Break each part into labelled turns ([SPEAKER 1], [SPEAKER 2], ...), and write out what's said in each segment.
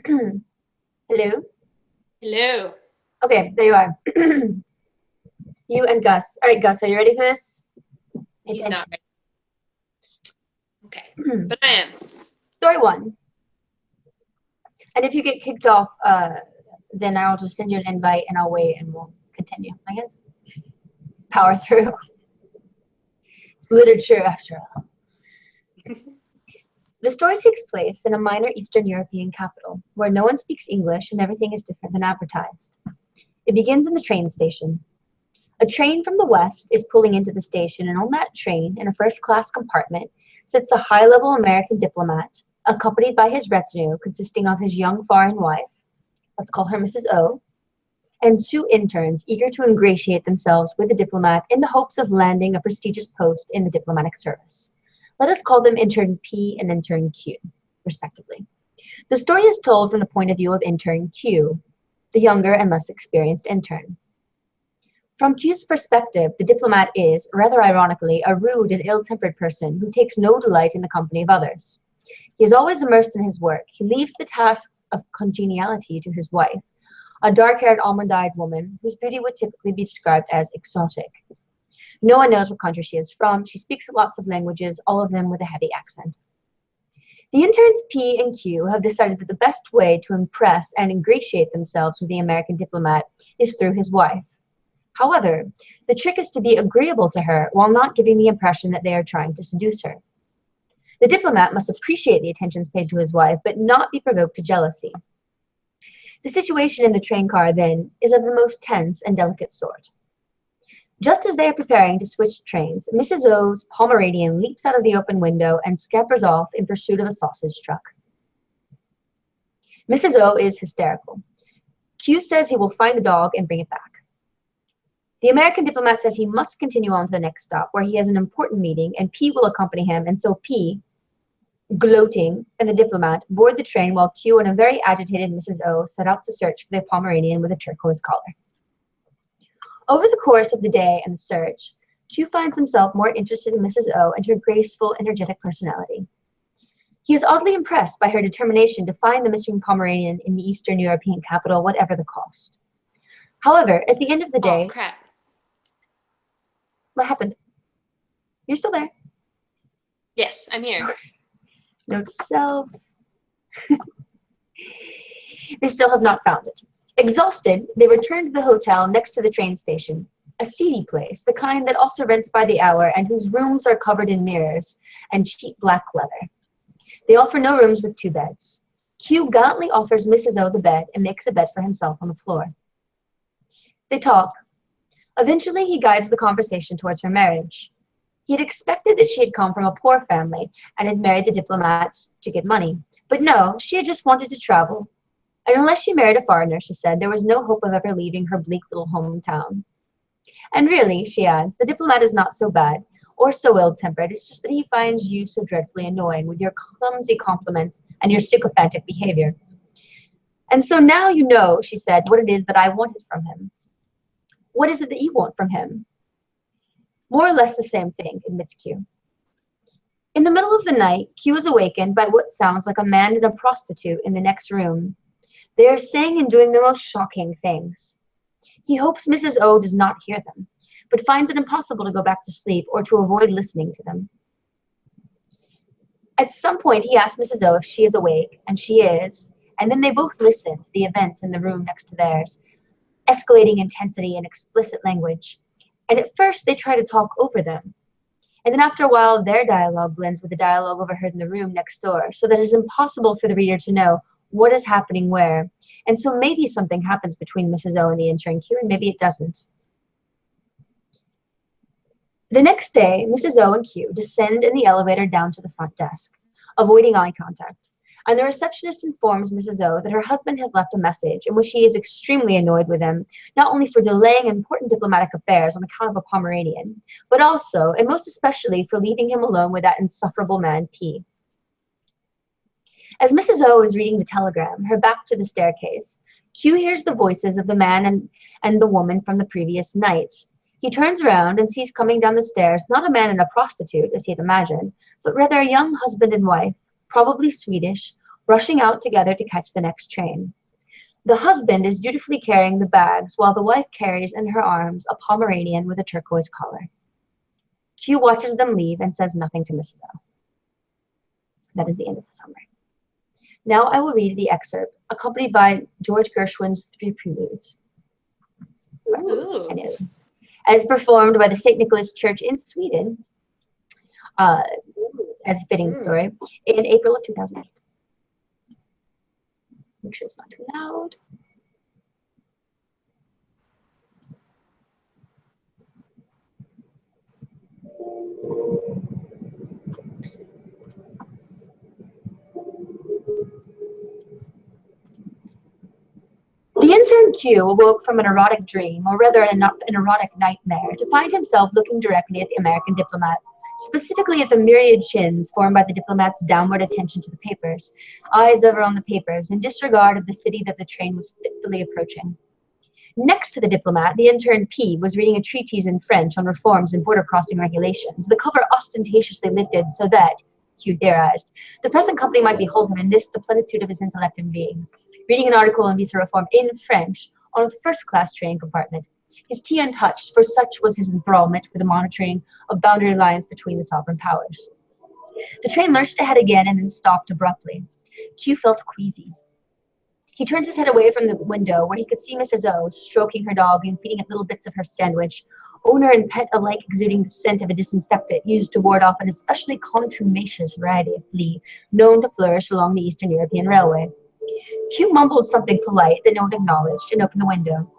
[SPEAKER 1] Hello?
[SPEAKER 2] Hello.
[SPEAKER 1] Okay, there you are. You and Gus. All right, Gus, are you ready for this? Pay
[SPEAKER 2] He's
[SPEAKER 1] attention.
[SPEAKER 2] not ready. Okay, but I am.
[SPEAKER 1] Story one. And if you get kicked off, then I'll just send you an invite and I'll wait and we'll continue, I guess. Power through. It's literature after all. The story takes place in a minor Eastern European capital where no one speaks English and everything is different than advertised. It begins in the train station. A train from the west is pulling into the station, and on that train, in a first-class compartment, sits a high-level American diplomat, accompanied by his retinue consisting of his young foreign wife, let's call her Mrs. O, and two interns eager to ingratiate themselves with the diplomat in the hopes of landing a prestigious post in the diplomatic service. Let us call them Intern P and Intern Q, respectively. The story is told from the point of view of Intern Q, the younger and less experienced intern. From Q's perspective, the diplomat is, rather ironically, a rude and ill-tempered person who takes no delight in the company of others. He is always immersed in his work. He leaves the tasks of congeniality to his wife, a dark-haired, almond-eyed woman whose beauty would typically be described as exotic. No one knows what country she is from. She speaks lots of languages, all of them with a heavy accent. The interns P and Q have decided that the best way to impress and ingratiate themselves with the American diplomat is through his wife. However, the trick is to be agreeable to her while not giving the impression that they are trying to seduce her. The diplomat must appreciate the attentions paid to his wife, but not be provoked to jealousy. The situation in the train car, then, is of the most tense and delicate sort. Just as they are preparing to switch trains, Mrs. O's Pomeranian leaps out of the open window and scampers off in pursuit of a sausage truck. Mrs. O is hysterical. Q says he will find the dog and bring it back. The American diplomat says he must continue on to the next stop, where he has an important meeting, and P will accompany him, and so P, gloating, and the diplomat board the train while Q and a very agitated Mrs. O set out to search for the Pomeranian with a turquoise collar. Over the course of the day and the search, Q finds himself more interested in Mrs. O and her graceful, energetic personality. He is oddly impressed by her determination to find the missing Pomeranian in the Eastern European capital, whatever the cost. However, at the end of the day...
[SPEAKER 2] Oh, crap.
[SPEAKER 1] What happened? You're still there.
[SPEAKER 2] Yes, I'm here.
[SPEAKER 1] Note to self. They still have not found it. Exhausted, they return to the hotel next to the train station, a seedy place, the kind that also rents by the hour and whose rooms are covered in mirrors and cheap black leather. They offer no rooms with two beds. Q gallantly offers Mrs. O the bed and makes a bed for himself on the floor. They talk. Eventually, he guides the conversation towards her marriage. He had expected that she had come from a poor family and had married the diplomats to get money. But no, she had just wanted to travel. And unless she married a foreigner, she said, there was no hope of ever leaving her bleak little hometown. And really, she adds, the diplomat is not so bad or so ill-tempered. It's just that he finds you so dreadfully annoying with your clumsy compliments and your sycophantic behavior. And so now you know, she said, what it is that I wanted from him. What is it that you want from him? More or less the same thing, admits Q. In the middle of the night, Q is awakened by what sounds like a man and a prostitute in the next room. They are saying and doing the most shocking things. He hopes Mrs. O does not hear them, but finds it impossible to go back to sleep or to avoid listening to them. At some point, he asks Mrs. O if she is awake, and she is, and then they both listen to the events in the room next to theirs, escalating intensity and explicit language. And at first, they try to talk over them. And then after a while, their dialogue blends with the dialogue overheard in the room next door, so that it is impossible for the reader to know what is happening where. And so maybe something happens between Mrs. O and the intern Q, and maybe it doesn't. The next day, Mrs. O and Q descend in the elevator down to the front desk, avoiding eye contact. And the receptionist informs Mrs. O that her husband has left a message in which she is extremely annoyed with him, not only for delaying important diplomatic affairs on account of a Pomeranian, but also, and most especially, for leaving him alone with that insufferable man, P. As Mrs. O is reading the telegram, her back to the staircase, Q hears the voices of the man and the woman from the previous night. He turns around and sees coming down the stairs not a man and a prostitute, as he had imagined, but rather a young husband and wife, probably Swedish, rushing out together to catch the next train. The husband is dutifully carrying the bags while the wife carries in her arms a Pomeranian with a turquoise collar. Q watches them leave and says nothing to Mrs. O. That is the end of the summary. Now I will read the excerpt, accompanied by George Gershwin's 3 Preludes.
[SPEAKER 2] Ooh.
[SPEAKER 1] I know. As performed by the St. Nicholas Church in Sweden, as a fitting story, in April of 2008. Make sure it's not too loud. The intern Q awoke from an erotic dream, or rather an erotic nightmare, to find himself looking directly at the American diplomat, specifically at the myriad chins formed by the diplomat's downward attention to the papers, eyes ever on the papers, in disregard of the city that the train was fitfully approaching. Next to the diplomat, the intern P was reading a treatise in French on reforms and border crossing regulations, the cover ostentatiously lifted so that, Q theorized, the present company might behold him in this, the plenitude of his intellect and being, reading an article on visa reform in French on a first-class train compartment, his tea untouched, for such was his enthrallment with the monitoring of boundary lines between the sovereign powers. The train lurched ahead again and then stopped abruptly. Q felt queasy. He turned his head away from the window, where he could see Mrs. O stroking her dog and feeding it little bits of her sandwich, owner and pet alike exuding the scent of a disinfectant used to ward off an especially contumacious variety of flea known to flourish along the Eastern European Railway. Q mumbled something polite that no one acknowledged and opened the window,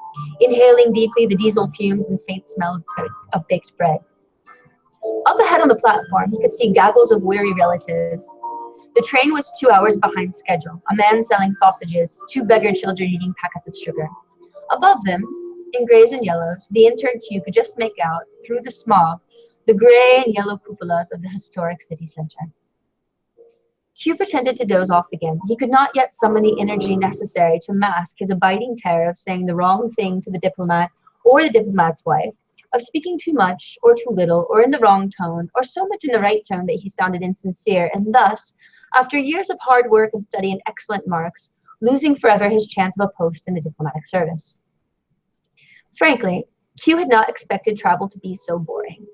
[SPEAKER 1] inhaling deeply the diesel fumes and faint smell of baked bread. Up ahead on the platform, he could see gaggles of weary relatives. The train was 2 hours behind schedule, a man selling sausages, 2 beggar children eating packets of sugar. Above them, in grays and yellows, the intern Q could just make out, through the smog, the gray and yellow cupolas of the historic city center. Q pretended to doze off again. He could not yet summon the energy necessary to mask his abiding terror of saying the wrong thing to the diplomat or the diplomat's wife, of speaking too much or too little or in the wrong tone or so much in the right tone that he sounded insincere, and thus, after years of hard work and study and excellent marks, losing forever his chance of a post in the diplomatic service. Frankly, Q had not expected travel to be so boring.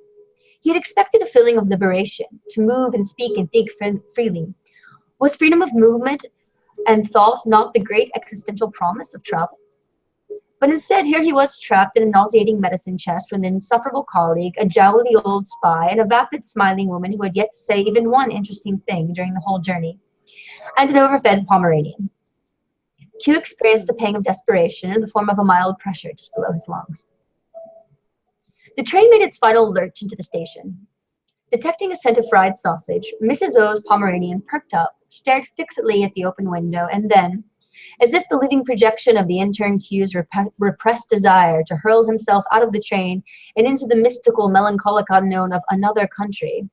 [SPEAKER 1] He had expected a feeling of liberation, to move and speak and think freely. Was freedom of movement and thought not the great existential promise of travel? But instead, here he was trapped in a nauseating medicine chest with an insufferable colleague, a jowly old spy, and a vapid smiling woman who had yet to say even one interesting thing during the whole journey, and an overfed Pomeranian. Q experienced a pang of desperation in the form of a mild pressure just below his lungs. The train made its final lurch into the station. Detecting a scent of fried sausage, Mrs. O's Pomeranian perked up, stared fixedly at the open window, and then, as if the living projection of the intern Q's repressed desire to hurl himself out of the train and into the mystical, melancholic unknown of another country,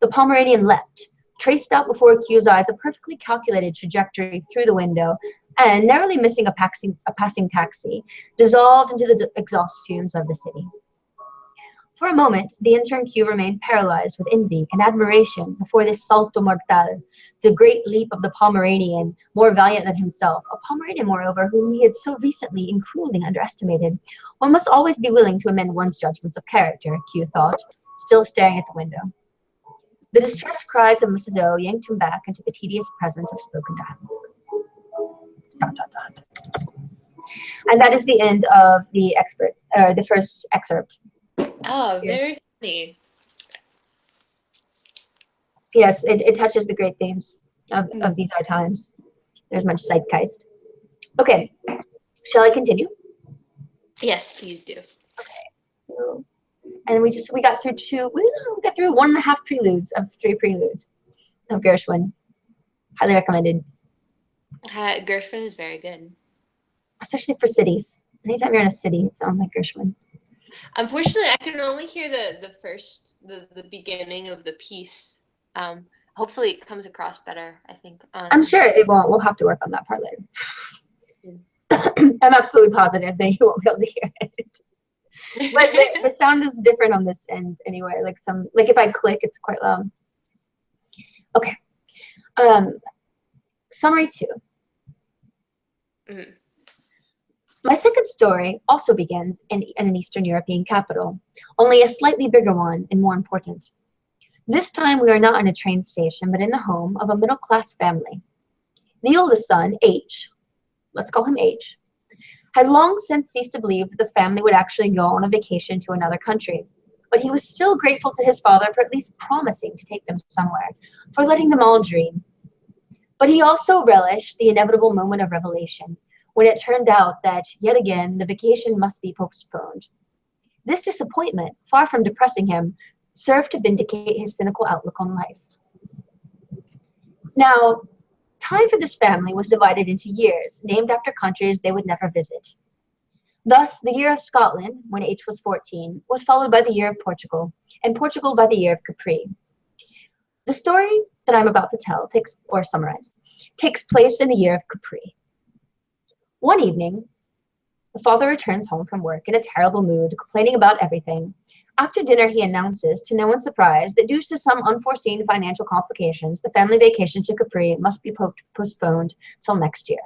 [SPEAKER 1] the Pomeranian leapt, traced out before Q's eyes a perfectly calculated trajectory through the window, and, narrowly missing a passing taxi, dissolved into the exhaust fumes of the city. For a moment, the intern Q remained paralyzed with envy and admiration before this salto mortal, the great leap of the Pomeranian, more valiant than himself, a Pomeranian, moreover, whom he had so recently and cruelly underestimated. One must always be willing to amend one's judgments of character, Q thought, still staring at the window. The distressed cries of Mrs. O yanked him back into the tedious presence of spoken dialogue. And that is the end of the first excerpt.
[SPEAKER 2] Oh, very funny.
[SPEAKER 1] Yes, it touches the great themes of these our times. There's much zeitgeist. Okay, shall I continue?
[SPEAKER 2] Yes, please do.
[SPEAKER 1] So, and we got through we got through 1.5 preludes of 3 preludes of Gershwin. Highly recommended.
[SPEAKER 2] Gershwin is very good.
[SPEAKER 1] Especially for cities. Anytime you're in a city, it sounds like Gershwin.
[SPEAKER 2] Unfortunately, I can only hear the beginning of the piece. Hopefully it comes across better, I think.
[SPEAKER 1] I'm sure it won't. We'll have to work on that part later. I'm absolutely positive that you won't be able to hear it. But the sound is different on this end anyway. Like if I click, it's quite loud. Okay. Summary 2.
[SPEAKER 2] Mhm.
[SPEAKER 1] My second story also begins in an Eastern European capital, only a slightly bigger one and more important. This time we are not in a train station, but in the home of a middle-class family. The oldest son, H, let's call him H, had long since ceased to believe that the family would actually go on a vacation to another country. But he was still grateful to his father for at least promising to take them somewhere, for letting them all dream. But he also relished the inevitable moment of revelation, when it turned out that, yet again, the vacation must be postponed. This disappointment, far from depressing him, served to vindicate his cynical outlook on life. Now, time for this family was divided into years, named after countries they would never visit. Thus, the year of Scotland, when H was 14, was followed by the year of Portugal, and Portugal by the year of Capri. The story that I'm about to tell, takes place in the year of Capri. One evening, the father returns home from work in a terrible mood, complaining about everything. After dinner, he announces, to no one's surprise, that due to some unforeseen financial complications, the family vacation to Capri must be postponed till next year.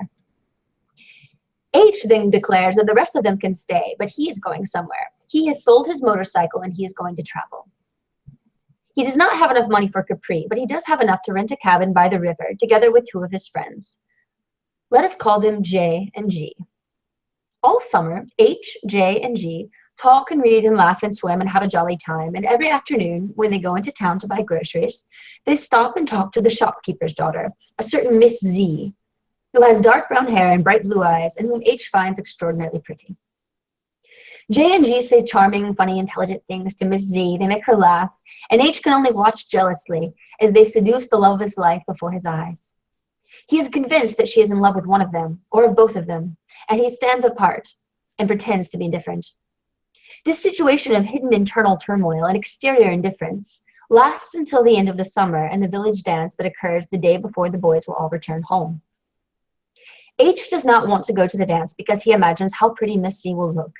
[SPEAKER 1] H then declares that the rest of them can stay, but he is going somewhere. He has sold his motorcycle and he is going to travel. He does not have enough money for Capri, but he does have enough to rent a cabin by the river, together with 2 of his friends. Let us call them J and G. All summer, H, J, and G talk and read and laugh and swim and have a jolly time, and every afternoon, when they go into town to buy groceries, they stop and talk to the shopkeeper's daughter, a certain Miss Z, who has dark brown hair and bright blue eyes, and whom H finds extraordinarily pretty. J and G say charming, funny, intelligent things to Miss Z. They make her laugh, and H can only watch jealously as they seduce the love of his life before his eyes. He is convinced that she is in love with one of them, or of both of them, and he stands apart and pretends to be indifferent. This situation of hidden internal turmoil and exterior indifference lasts until the end of the summer and the village dance that occurs the day before the boys will all return home. H does not want to go to the dance because he imagines how pretty Miss C will look.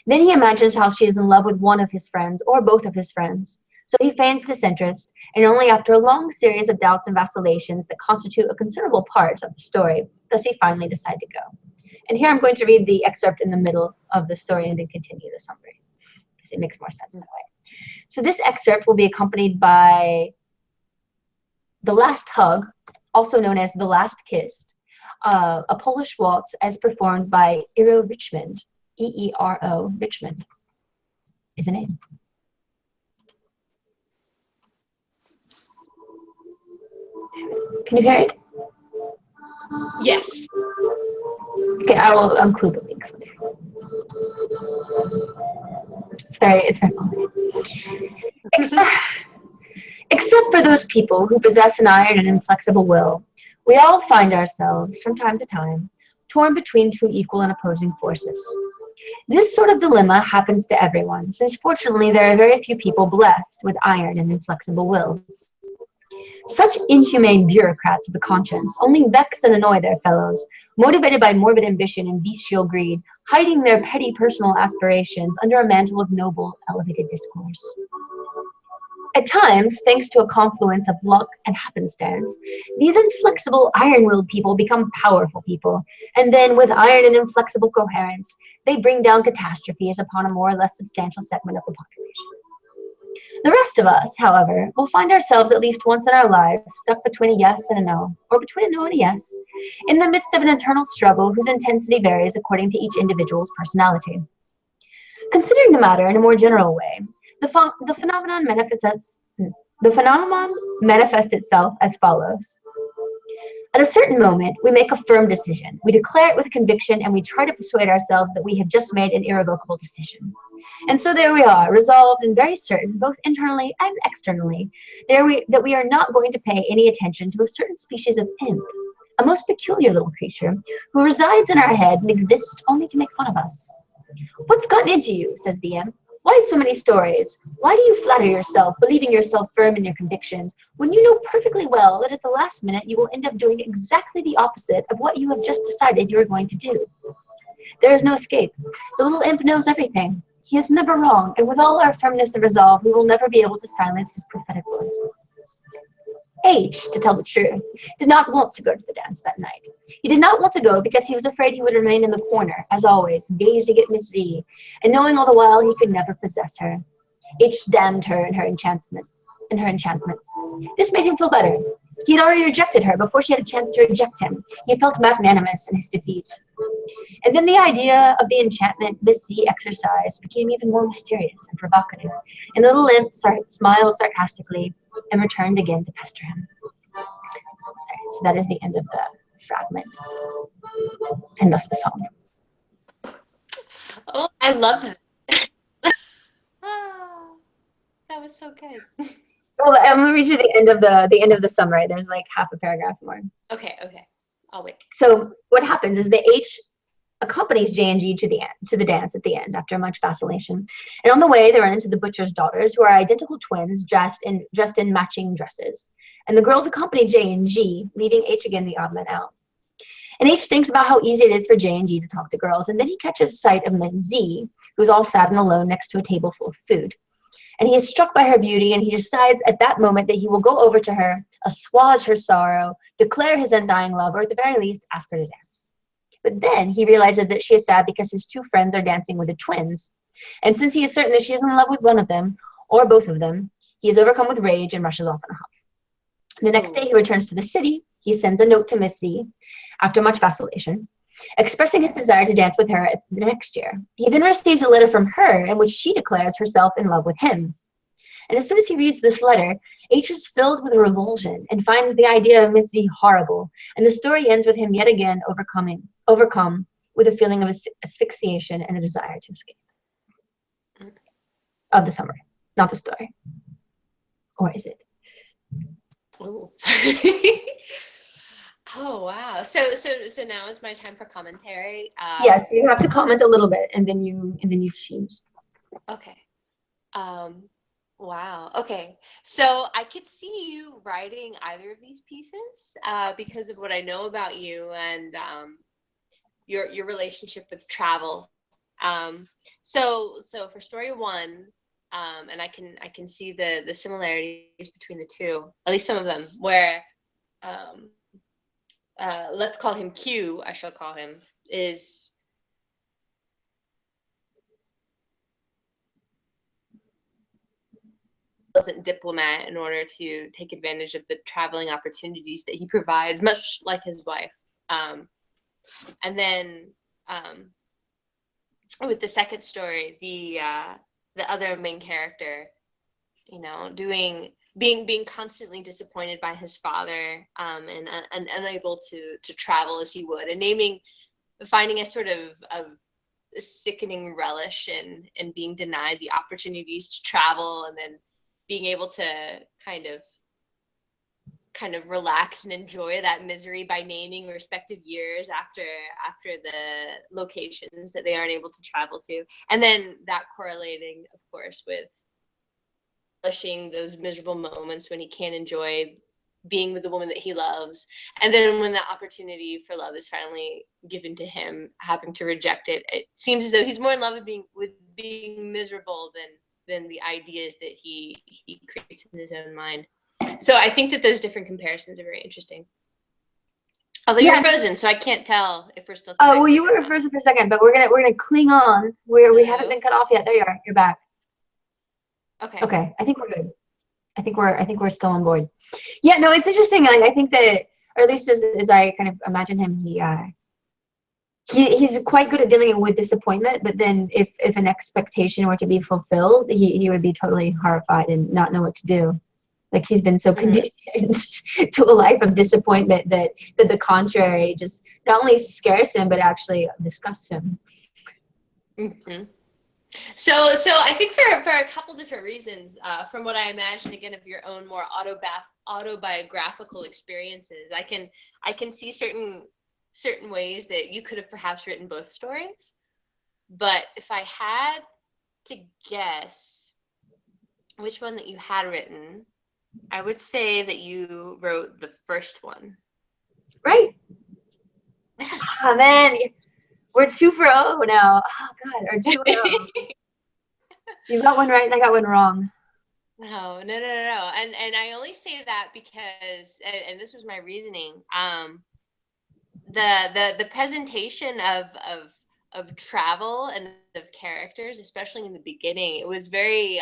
[SPEAKER 1] Then he imagines how she is in love with one of his friends or both of his friends. So he feigns disinterest, and only after a long series of doubts and vacillations that constitute a considerable part of the story does he finally decide to go. And here I'm going to read the excerpt in the middle of the story and then continue the summary, because it makes more sense that way. So this excerpt will be accompanied by The Last Hug, also known as The Last Kiss, a Polish waltz as performed by Eero Richmond. E-E-R-O, Richmond is a name. Can you hear it?
[SPEAKER 2] Yes.
[SPEAKER 1] Okay, I will include the links later. It's very funny. Except for those people who possess an iron and inflexible will, we all find ourselves, from time to time, torn between 2 equal and opposing forces. This sort of dilemma happens to everyone, since fortunately there are very few people blessed with iron and inflexible wills. Such inhumane bureaucrats of the conscience only vex and annoy their fellows, motivated by morbid ambition and bestial greed, hiding their petty personal aspirations under a mantle of noble, elevated discourse. At times, thanks to a confluence of luck and happenstance, these inflexible, iron-willed people become powerful people, and then, with iron and inflexible coherence, they bring down catastrophes upon a more or less substantial segment of the population. The rest of us, however, will find ourselves at least once in our lives stuck between a yes and a no, or between a no and a yes, in the midst of an internal struggle whose intensity varies according to each individual's personality. Considering the matter in a more general way, the phenomenon manifests itself as follows. At a certain moment, we make a firm decision. We declare it with conviction, and we try to persuade ourselves that we have just made an irrevocable decision. And so there we are, resolved and very certain, both internally and externally, that we are not going to pay any attention to a certain species of imp, a most peculiar little creature, who resides in our head and exists only to make fun of us. "What's gotten into you?" says the imp. "Why so many stories? Why do you flatter yourself, believing yourself firm in your convictions, when you know perfectly well that at the last minute you will end up doing exactly the opposite of what you have just decided you are going to do? There is no escape. The little imp knows everything. He is never wrong, and with all our firmness and resolve, we will never be able to silence his prophetic voice." H, to tell the truth, did not want to go to the dance that night. He did not want to go because he was afraid he would remain in the corner, as always, gazing at Miss Z, and knowing all the while he could never possess her. H damned her and her enchantments. This made him feel better. He had already rejected her before she had a chance to reject him. He felt magnanimous in his defeat. And then the idea of the enchantment Miss Z exercised became even more mysterious and provocative, and the little imp smiled sarcastically and returned again to pester him. Okay, so that is the end of the fragment, and thus the song.
[SPEAKER 2] Oh, I love it. Oh, that was so good.
[SPEAKER 1] Well, I'm gonna read you the end of the summary. There's like half a paragraph more.
[SPEAKER 2] Okay, I'll wait.
[SPEAKER 1] So what happens is the H accompanies J and G to the dance at the end after much vacillation, and on the way they run into the butcher's daughters, who are identical twins dressed in matching dresses. And the girls accompany J and G, leaving H again the odd man out. And H thinks about how easy it is for J and G to talk to girls, and then he catches sight of Miss Z, who's all sad and alone next to a table full of food. And he is struck by her beauty, and he decides at that moment that he will go over to her, assuage her sorrow, declare his undying love, or at the very least, ask her to dance. But then he realizes that she is sad because his two friends are dancing with the twins. And since he is certain that she is in love with one of them, or both of them, he is overcome with rage and rushes off in a huff. The next day he returns to the city. He sends a note to Miss Z, after much vacillation, expressing his desire to dance with her the next year. He then receives a letter from her in which she declares herself in love with him. And as soon as he reads this letter, H is filled with revulsion and finds the idea of Miss Z horrible. And the story ends with him yet again overcome with a feeling of asphyxiation and a desire to escape. Of the summary, not the story. Or is it?
[SPEAKER 2] Oh. Oh wow! So now is my time for commentary.
[SPEAKER 1] Yes, you have to comment a little bit, and then you choose.
[SPEAKER 2] Okay. Wow. Okay. So I could see you writing either of these pieces because of what I know about you and your relationship with travel. So for story one, and I can see the similarities between the two, at least some of them, where let's call him Q, I shall call him, is pleasant diplomat in order to take advantage of the traveling opportunities that he provides, much like his wife. And then with the second story, the other main character, being constantly disappointed by his father and unable to travel as he would, and finding a sort of a sickening relish in being denied the opportunities to travel, and then being able to kind of relax and enjoy that misery by naming respective years after the locations that they aren't able to travel to, and then that correlating, of course, with relishing those miserable moments when he can't enjoy being with the woman that he loves, and then when the opportunity for love is finally given to him, having to reject it. It seems as though he's more in love with being miserable than the ideas that he creates in his own mind. So I think that those different comparisons are very interesting. Although you're frozen, so I can't tell if we're still.
[SPEAKER 1] Oh, well, you were frozen for a second, but we're gonna cling on. We haven't been cut off yet. There you are. You're back. Okay. I think we're good. I think we're still on board. Yeah. No, it's interesting. Like, I think that, or at least as I kind of imagine him, he's quite good at dealing with disappointment. But then if an expectation were to be fulfilled, he would be totally horrified and not know what to do. Like, he's been so conditioned to a life of disappointment that the contrary just not only scares him, but actually disgusts him.
[SPEAKER 2] Mm-hmm. So I think for a couple different reasons, from what I imagine, again, of your own more autobiographical experiences, I can see certain ways that you could have perhaps written both stories. But if I had to guess which one that you had written, I would say that you wrote the first one.
[SPEAKER 1] Right. Oh, man. We're 2 for 0 now. Oh, God. Or 2-0. You got one right and I got one wrong.
[SPEAKER 2] No. And I only say that because, and this was my reasoning. The presentation of travel and of characters, especially in the beginning, it was very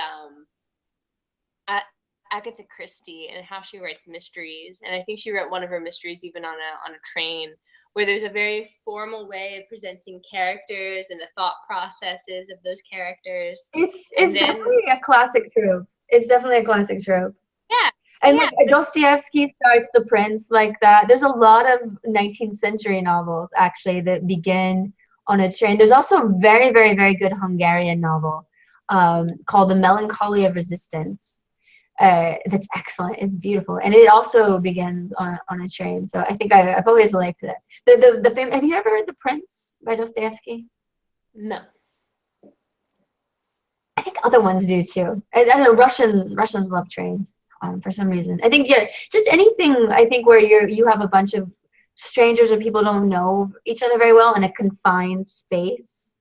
[SPEAKER 2] Agatha Christie and how she writes mysteries. And I think she wrote one of her mysteries even on a train, where there's a very formal way of presenting characters and the thought processes of those characters.
[SPEAKER 1] It's definitely a classic trope. It's definitely a classic trope.
[SPEAKER 2] Yeah.
[SPEAKER 1] And like Dostoevsky starts The Prince like that. There's a lot of 19th century novels actually that begin on a train. There's also a very, very, very good Hungarian novel called The Melancholy of Resistance. That's excellent. It's beautiful, and it also begins on a train. So I think I've always liked it. Have you ever read The Prince by Dostoevsky?
[SPEAKER 2] No.
[SPEAKER 1] I think other ones do too. I don't know. Russians love trains for some reason. I think just anything. I think where you have a bunch of strangers or people don't know each other very well in a confined space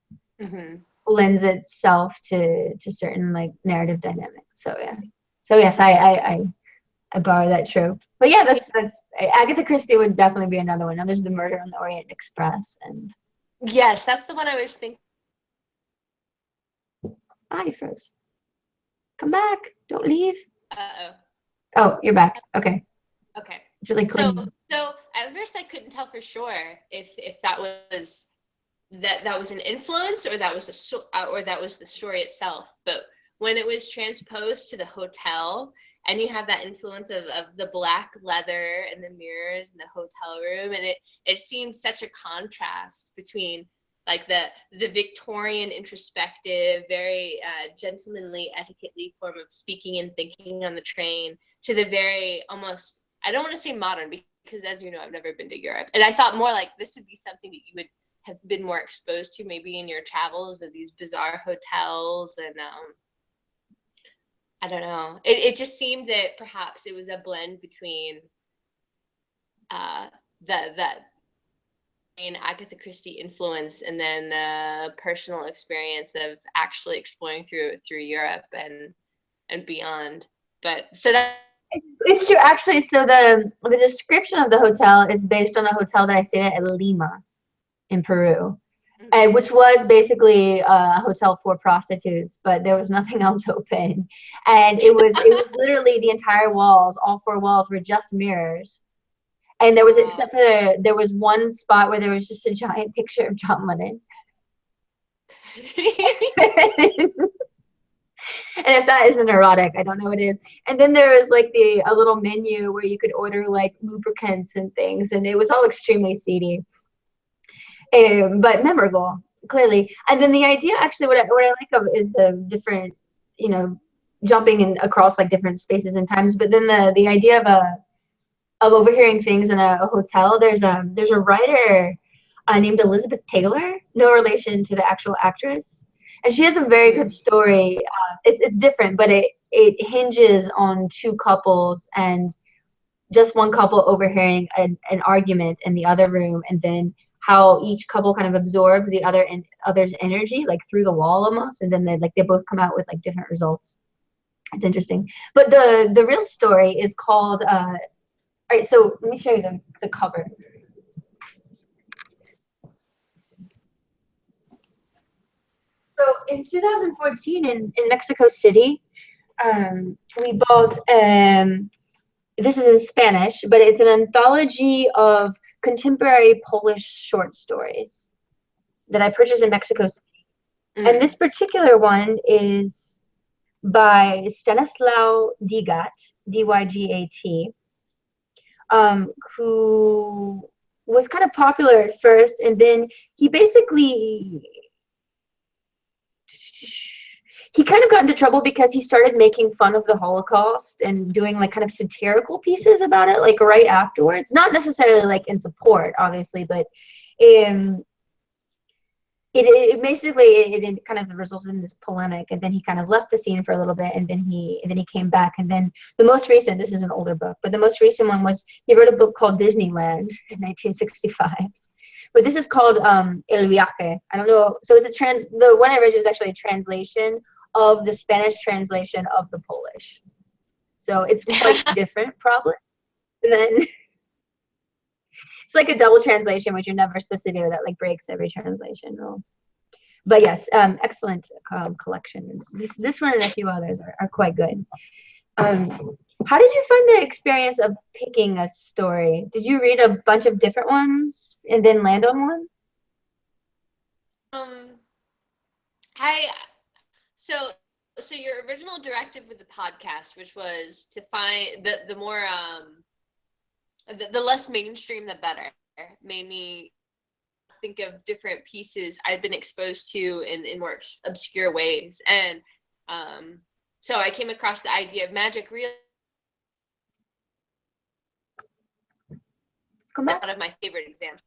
[SPEAKER 1] lends itself to certain like narrative dynamics. So yeah. So yes, I borrow that trope. But yeah, that's Agatha Christie would definitely be another one. Now there's The Murder on the Orient Express and
[SPEAKER 2] yes, that's the one I was thinking.
[SPEAKER 1] Ah, you froze. Come back. Don't leave.
[SPEAKER 2] Uh-oh.
[SPEAKER 1] Oh, you're back. Okay.
[SPEAKER 2] Okay.
[SPEAKER 1] It's really clean.
[SPEAKER 2] So at first I couldn't tell for sure if that was an influence or that was the story itself. But when it was transposed to the hotel, and you have that influence of the black leather and the mirrors in the hotel room, and it seemed such a contrast between like the Victorian introspective, very gentlemanly, etiquette-y form of speaking and thinking on the train to the very almost, I don't want to say modern because as you know, I've never been to Europe. And I thought more like this would be something that you would have been more exposed to maybe in your travels of these bizarre hotels. And I don't know. It just seemed that perhaps it was a blend between the Agatha Christie influence and then the personal experience of actually exploring through Europe and beyond. But so that
[SPEAKER 1] it's true actually. So the description of the hotel is based on a hotel that I stayed at Lima in Peru. And which was basically a hotel for prostitutes, but there was nothing else open. And it was literally the entire walls, all four walls were just mirrors. And there was, except for there was one spot where there was just a giant picture of John Lennon. And if that isn't erotic, I don't know what is. And then there was like a little menu where you could order like lubricants and things, and it was all extremely seedy. But memorable, clearly. And then the idea, actually, what I like of is the different, jumping in across like different spaces and times. But then the idea of overhearing things in a hotel. There's a writer named Elizabeth Taylor, no relation to the actual actress, and she has a very good story. It's different, but it hinges on two couples and just one couple overhearing an argument in the other room, and then how each couple kind of absorbs the other's energy, like through the wall almost, and then they both come out with like different results. It's interesting. But the real story is called all right, so let me show you the cover. So in 2014 in Mexico City, we bought this is in Spanish, but it's an anthology of contemporary Polish short stories that I purchased in Mexico City. And this particular one is by Stanislaw Dygat, D-Y-G-A-T, who was kind of popular at first, and then he kind of got into trouble because he started making fun of the Holocaust and doing like kind of satirical pieces about it, like right afterwards. Not necessarily like in support, obviously, but it kind of resulted in this polemic, and then he kind of left the scene for a little bit, and then he came back, and then the most recent, this is an older book, but the most recent one was he wrote a book called Disneyland in 1965. But this is called El Viaje. I don't know. So it's the one I read was actually a translation of the Spanish translation of the Polish. So it's quite different, probably. And then it's like a double translation, which you're never supposed to do. That like breaks every translation rule. But yes, excellent collection. This one and a few others are quite good. How did you find the experience of picking a story? Did you read a bunch of different ones and then land on one?
[SPEAKER 2] I so your original directive with the podcast, which was to find the more the less mainstream the better, made me think of different pieces I'd been exposed to in more obscure ways. And so I came across the idea of magic realism.
[SPEAKER 1] Come back.
[SPEAKER 2] One of my favorite examples.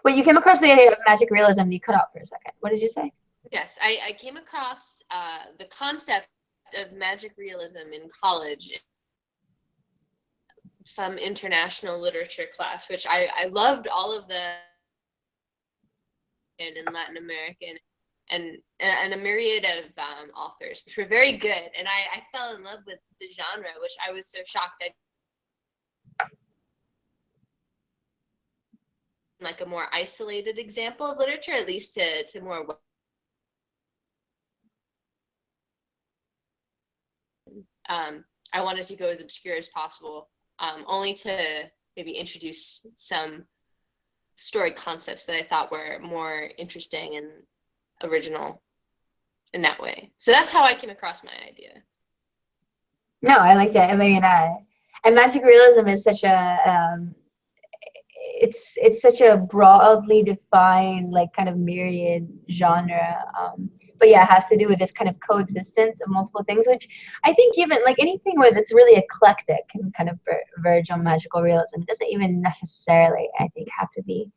[SPEAKER 1] Wait, you came across the idea of magic realism. You cut out for a second. What did you say?
[SPEAKER 2] Yes, I came across the concept of magic realism in college, some international literature class, which I loved all of the in Latin American and a myriad of authors, which were very good. And I fell in love with the genre, which I was so shocked I like a more isolated example of literature, at least to more I wanted to go as obscure as possible, only to maybe introduce some story concepts that I thought were more interesting and original in that way. So that's how I came across my idea.
[SPEAKER 1] No, I like that. I mean, and magic realism is such a it's such a broadly defined, like kind of myriad genre. But yeah, it has to do with this kind of coexistence of multiple things, which I think even like anything where that's really eclectic can kind of verge on magical realism. It doesn't even necessarily, I think, have to be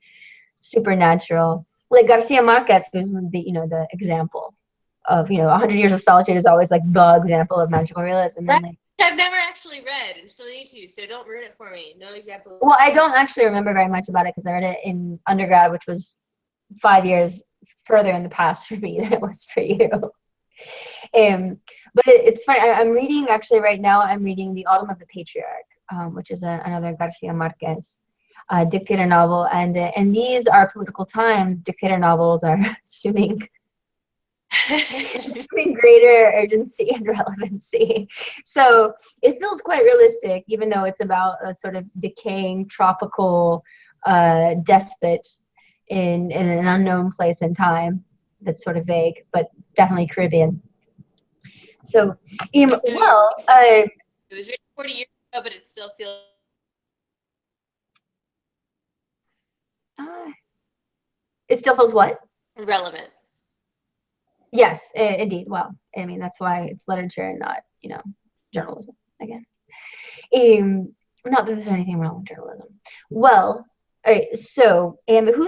[SPEAKER 1] supernatural. Like Garcia Marquez, who's the the example of 100 Years of Solitude is always like the example of magical realism. And, like,
[SPEAKER 2] I've never actually read and still need to, so don't ruin it for me. No example.
[SPEAKER 1] Well, I don't actually remember very much about it because I read it in undergrad, which was 5 years further in the past for me than it was for you. But it's funny. I'm reading actually right now. I'm reading The Autumn of the Patriarch, which is another Garcia Marquez dictator novel, and these are political times. Dictator novels are assuming greater urgency and relevancy. So it feels quite realistic, even though it's about a sort of decaying tropical despot in an unknown place and time that's sort of vague, but definitely Caribbean. So, well,
[SPEAKER 2] it was written 40 years ago, but it still feels.
[SPEAKER 1] It still feels what?
[SPEAKER 2] Relevant.
[SPEAKER 1] Yes, indeed. Well, I mean, that's why it's literature and not, journalism, I guess. Not that there's anything wrong with journalism. Well, all right, so, who's